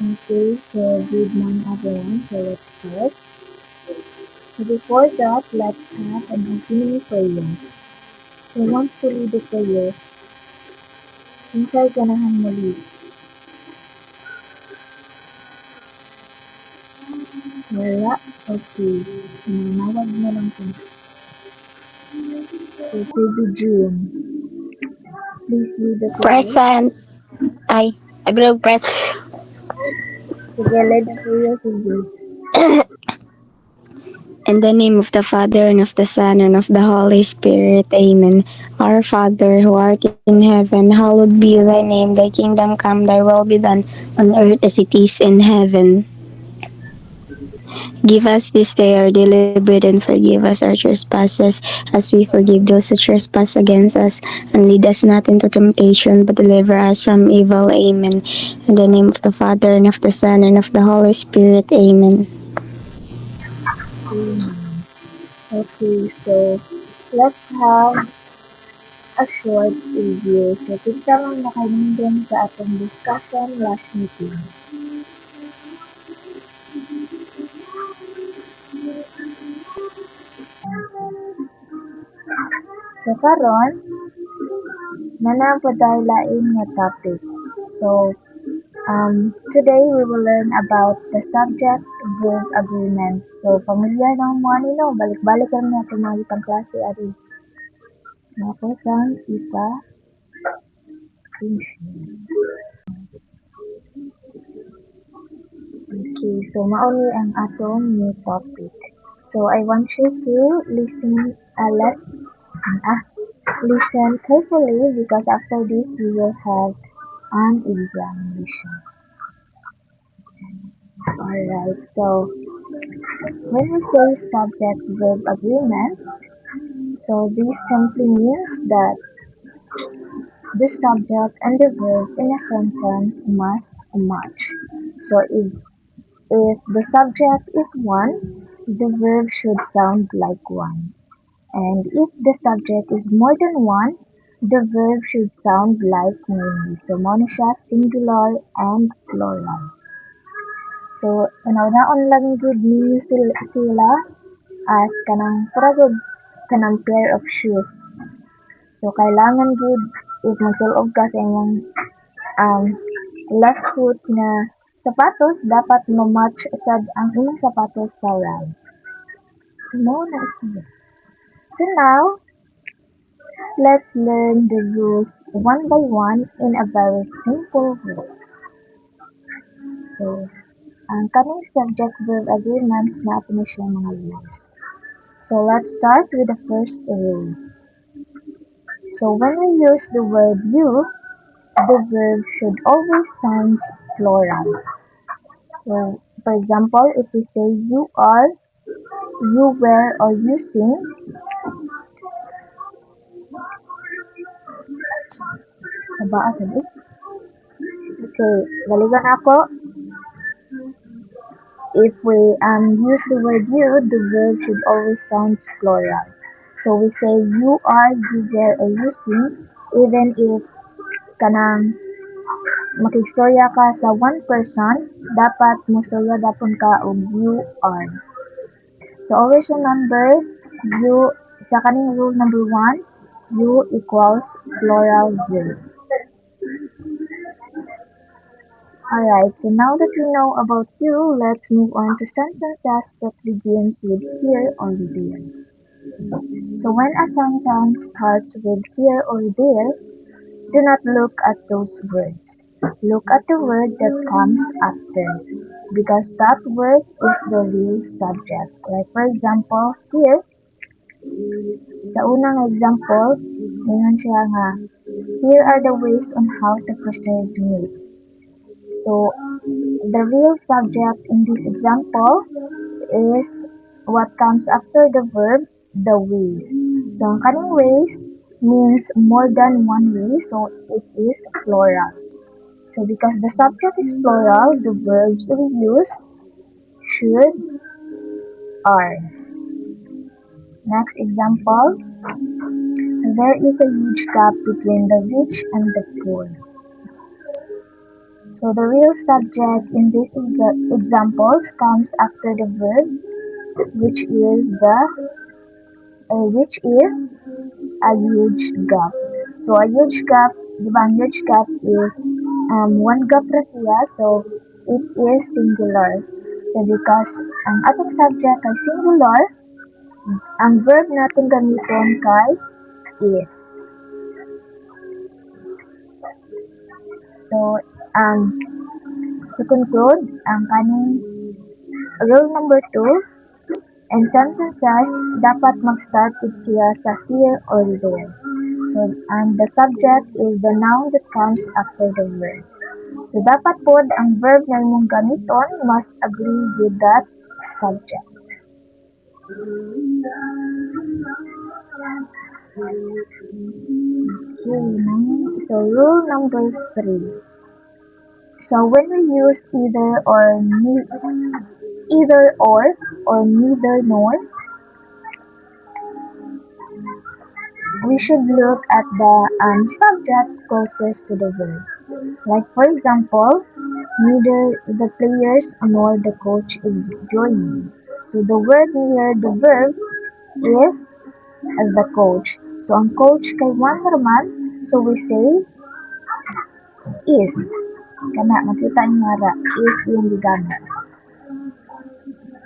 Okay, so good morning everyone. So let's start. So before that, let's have an opening prayer. So once to lead the prayer, hintay ganahan muli. Wala. Okay. Nanawag na lang po. So Baby June, please lead the prayer. Present. Ay, bilog present. Sige, lead the prayer, sige. In the name of the Father, and of the Son, and of the Holy Spirit. Amen. Our Father, who art in heaven, hallowed be thy name. Thy kingdom come, thy will be done, on earth as it is in heaven. Give us this day our daily bread, and forgive us our trespasses, as we forgive those who trespass against us. And lead us not into temptation, but deliver us from evil. Amen. In the name of the Father, and of the Son, and of the Holy Spirit. Amen. Amen. Okay, so let's have a short review. So kita lang nakanindan sa atong discussion last meeting. So karon, nanapadayon nga topic. So, today we will learn about the subject-verb agreement. So, familiar na mo ano no? Balik-balik lang natin mga itang klase ari. So, ako sang ipa screen. Okay, so mauni ang atong new topic. So, I want you to listen carefully because after this we will have an examination. Alright, so when we say subject-verb agreement, so this simply means that the subject and the verb in a sentence must match. So if the subject is one, the verb should sound like one. And if the subject is more than one, the verb should sound like many. So mao na siya singular and plural. So naon lang gud ni sila as kanang pair of shoes. So kailangan gud if magsulod ka sa imong um, left foot na sapatos, dapat ma-match sad ang imong sapatos sa right. So mao na siya. So now, let's learn the rules one by one in a very simple rules. So, ang kaning subject-verb agreements natin na siya mga rules. So, let's start with the first rule. So, when we use the word you, the verb should always sound plural. So, for example, if we say you are, you were, or you sing, nabaa sabi? Okay, balikan ako. If we use the word you, the verb should always sound plural. So we say you are, you were, or you sing, even if kanang makistorya ka sa one person, dapat mustorya dapon ka og you are. So always remember, you sa kaning rule number 1, you equals plural verb. Alright, so now that we know about you, let's move on to sentences that begins with here or there. So when a sentence starts with here or there, do not look at those words. Look at the word that comes after, because that word is the real subject. Like for example, here, sa unang example, ngayon siya nga, here are the ways on how to preserve meat. So, the real subject in this example is what comes after the verb, the ways. So, ang kaning ways means more than one way, so it is plural. So, because the subject is plural, the verbs we use should, are. Next example, there is a huge gap between the rich and the poor. So the real subject in these examples comes after the verb, which is a huge gap. So a huge gap, di ba, ang huge gap is one gap ra siya, so it is singular. So because ang atong subject ay singular, ang verb natin gamiton kay is. So, to conclude, ang kaning rule number 2, in sentences, dapat mag-start with siya sa here or there. So, and the subject is the noun that comes after the verb. So, dapat pod ang verb na imong gamiton must agree with that subject. Okay, so rule number 3. So when we use either or neither nor, we should look at the subject closest to the verb. Like for example, neither the players nor the coach is joining. So the word near the verb is the coach. So ang coach kay one naman, so we say is. Kana makita niyo ra is yung gigamit.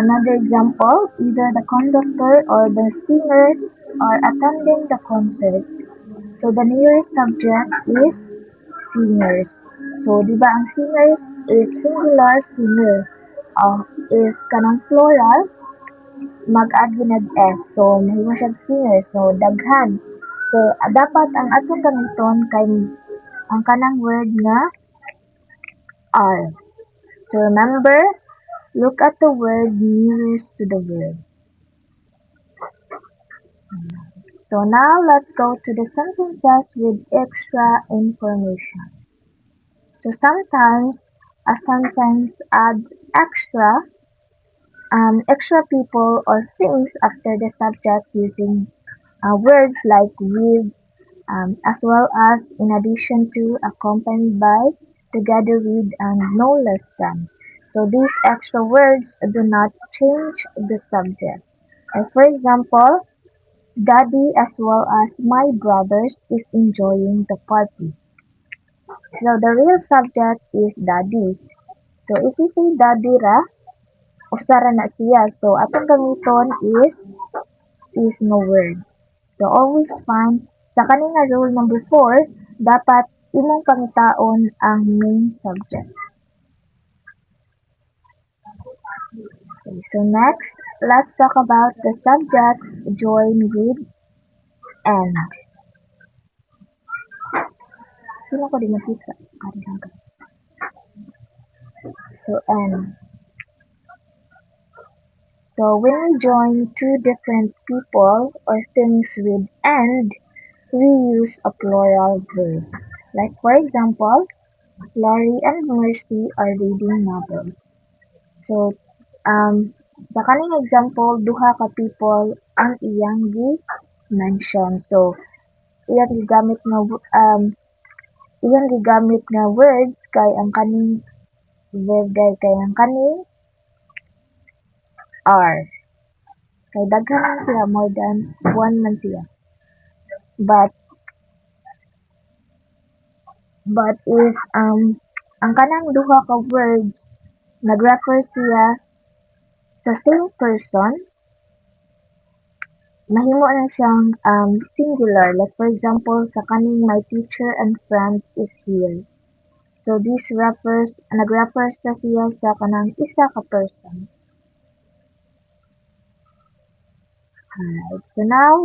Another example, either the conductor or the singers are attending the concert. So the nearest subject is singers. So di ba ang singers, if singular, singer. If kanang plural, mag-add ginag s. So mahimo siya singers. So daghan. So dapat ang atong gamiton kay ang kanang word nga are. So remember, look at the word nearest to the verb. So now let's go to the sentences with extra information. So sometimes a sentence adds extra people or things after the subject using words like with, as well as in addition to, accompanied by, together with, and no less than. So these extra words do not change the subject. For example, Daddy as well as my brothers is enjoying the party. So the real subject is daddy. So if we say daddy ra, usara na siya. So atong gamiton is no word. So always find sa kanina rule number 4, dapat imong pangitaon ang main subject. Okay, so next, let's talk about the subjects join with and. Sino ko di makita? So and. So when we join two different people or things with and, we use a plural verb. Like for example, Laurie and Mercy are reading novels. So sa kaning example, duha ka people ang iyang gi-mention. So iyang gigamit nga words kay ang kaning verb kay ang kaning are. Kay daghan man siya, more than one man siya. But if ang kanang duha ka words nag-refer siya sa same person, mahimo na siyang singular. Like for example, sa kaning my teacher and friend is here. So this nag-refer sa siya sa kanang isa ka person. Alright, so now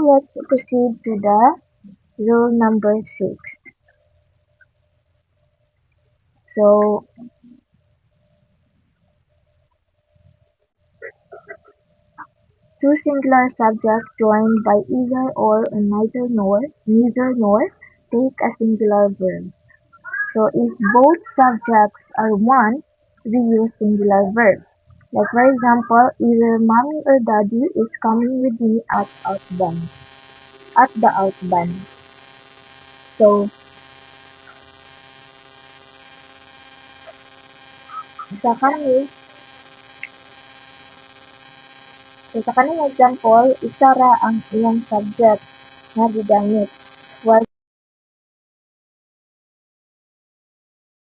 let's proceed to the rule number 6. So two singular subjects joined by either or neither nor take a singular verb. So if both subjects are one, we use singular verb. Like for example, either mommy or daddy is coming with me at the outbound. So, sa kani sa kaning example, isa ra ang iyang subject nga gigamit.